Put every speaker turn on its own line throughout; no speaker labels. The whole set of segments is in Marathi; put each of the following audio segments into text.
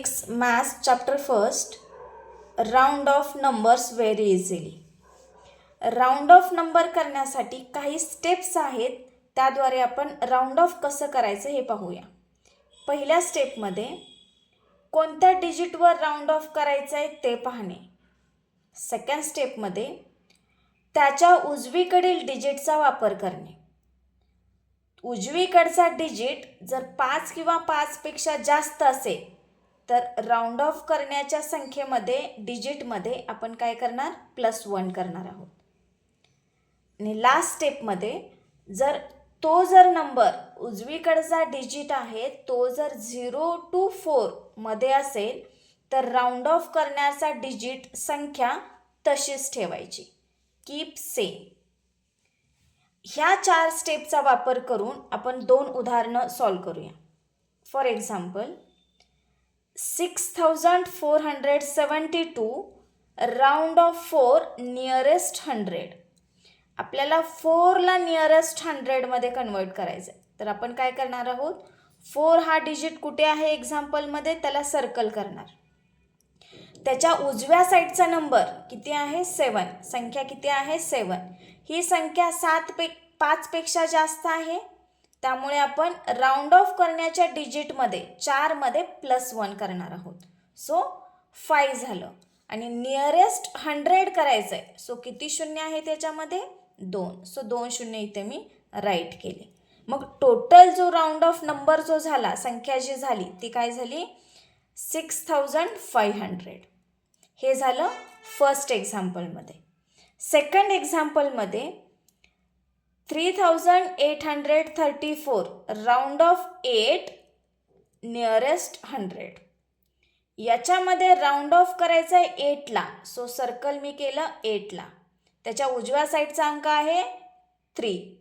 6 Maths Chapter 1st Round of Numbers Very Easily. Round of number करण्यासाठी काही स्टेप्स आहेत, त्याद्वारे आपण राउंड ऑफ कसं करायचं हे पाहूया. पहिल्या स्टेपमध्ये कोणत्या डिजिटवर राउंड ऑफ करायचं आहे ते पाहणे. सेकंड स्टेपमध्ये त्याच्या उजवीकडील डिजिटचा वापर करणे. उजवीकडचा डिजिट जर 5 किंवा 5 पेक्षा जास्त असेल तर राउंड ऑफ करण्याच्या संख्येमध्ये डिजिटमध्ये आपण काय करणार, +1 करणार आहोत. आणि लास्ट स्टेपमध्ये जर नंबर उजवीकडचा डिजिट आहे तो जर 0 to 4 मध्ये असेल तर राउंड ऑफ करण्याचा डिजिट संख्या तशीच ठेवायची, कीप सेम. ह्या 4 स्टेपचा वापर करून आपण 2 उदाहरणं सॉल्व करूया. For example 6472 round of 4 nearest 100. आपल्याला 4 ला नियरेस्ट 100 मध्ये कन्वर्ट करायचं आहे. तर आपण काय करणार आहोत, 4 हा डिजिट कुठे आहे एक्झाम्पलमध्ये त्याला सर्कल करणार. त्याच्या उजव्या साईडचा नंबर किती आहे, 7. संख्या किती आहे, 7. ही संख्या 5 पेक्षा जास्त आहे, त्यामुळे आपण राउंड ऑफ करण्याच्या डिजिटमध्ये 4 मध्ये +1 करणार आहोत. सो 5 झालं. आणि नियरेस्ट 100 करायचं आहे, सो किती शून्य आहे त्याच्यामध्ये, 2. सो 2 शून्य इथे मी राईट केले. मग टोटल जो राउंड ऑफ नंबर जो झाला, संख्या जी झाली ती काय झाली, 6500. हे झालं फर्स्ट एक्झाम्पलमध्ये. सेकंड एक्झाम्पलमध्ये 3834 राउंड ऑफ 8 नियरेस्ट 100. याच्यामध्ये राउंड ऑफ करायचं आहे 8 ला, सो सर्कल मी केलं 8 ला. त्याच्या उजव्या साईडचा अंक आहे 3.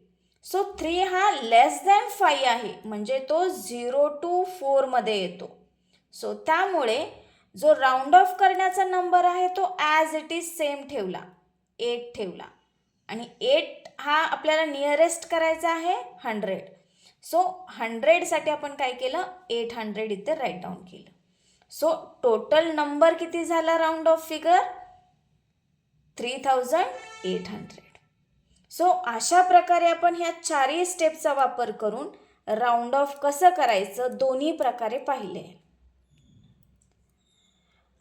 सो 3 हा <5 आहे, म्हणजे तो 0 to 4 मध्ये येतो. सो त्यामुळे जो राउंड ऑफ करण्याचा नंबर आहे तो ॲज इट इज सेम ठेवला, 8 ठेवला. आणि 8 हा आपल्याला नियरेस्ट करायचा आहे 100. सो 100 साठी आपण काय केलं, 800 इथे राईट डाऊन केलं. सो टोटल नंबर किती झाला राउंड ऑफ फिगर, 3800. सो अशा प्रकारे आपण ह्या 4ही स्टेपचा वापर करून राउंड ऑफ कसं करायचं दोन्ही प्रकारे पाहिले.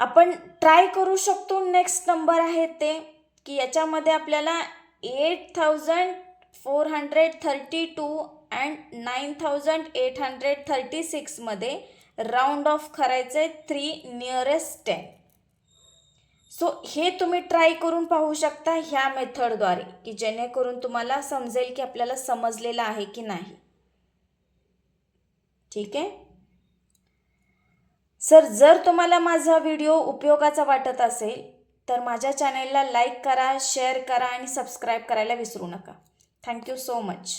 आपण ट्राय करू शकतो. नेक्स्ट नंबर आहे ते की याच्यामध्ये आपल्याला 8432 अँड 9836 मध्ये राउंड ऑफ करायचे 3 नियरेस्ट 10. सो हे तुम्ही ट्राय करून पाहू शकता ह्या मेथडद्वारे, की जेणेकरून तुम्हाला समजेल की आपल्याला समजलेलं आहे की नाही. ठीक आहे सर, जर तुम्हाला माझा व्हिडिओ उपयोगाचा वाटत असेल तर माझ्या चॅनलला लाईक करा, शेअर करा आणि सबस्क्राईब करायला विसरू नका. Thank you so much.